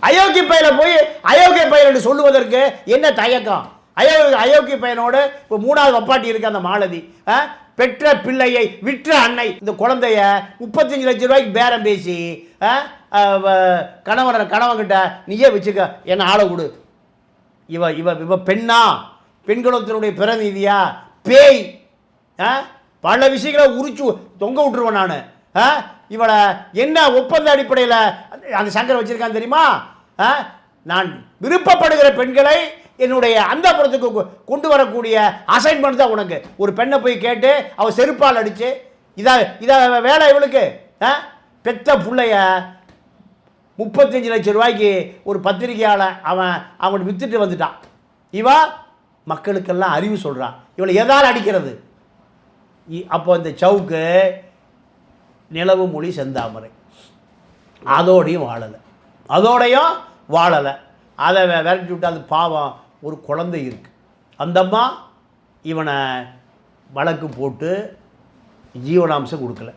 அயோக்கிய பையனை போய் அயோக்கிய பையன் என்று சொல்லுவதற்கு என்ன தயக்கம்? அயோக்கிய பையனோடு இப்போ 3வது வப்பாட்டி இருக்கு அந்த மாலதி. பெற்ற பிள்ளையை விற்ற அன்னை. இந்த குழந்தைய 35 லட்சம் ரூபாய்க்கு பேரம் பேசி கணவன்கிட்ட நீயே வச்சுக்க, என்ன ஆளை கொடு. இவ இவ இவ பெண்ணா? பெண்குலத்தினுடைய பிரதிநிதியா? பேய். பல விஷயங்களை உரிச்சு தொங்க விட்டுருவேன் நான். இவளை என்ன ஒப்பந்த அடிப்படையில் அந்த சங்கர் வச்சிருக்கான்னு தெரியுமா? நான் விருப்பப்படுகிற பெண்களை என்னுடைய அந்த புறத்துக்கு கொண்டு வரக்கூடிய அசைன்மெண்ட் தான் உனக்கு. ஒரு பெண்ணை போய் கேட்டு அவள் செருப்பால் அடித்து இதை வேலை இவளுக்கு. பெத்த பிள்ளைய 35 லட்சம் ரூபாய்க்கு ஒரு பத்திரிகையாளர் அவன் வித்துட்டு வந்துட்டான். இவா மக்களுக்கெல்லாம் அறிவு சொல்கிறான். இவளை எதால் அடிக்கிறது? அப்போ இந்த சவுக்கு நிலவு மொழி செந்தாமரை அதோடையும் வாழலை. அதை விரட்டி விட்டு அது பாவம் ஒரு குழந்தை இருக்குது. அந்தம்மா இவனை வழக்கு போட்டு ஜீவனாம்சம் கொடுக்கல.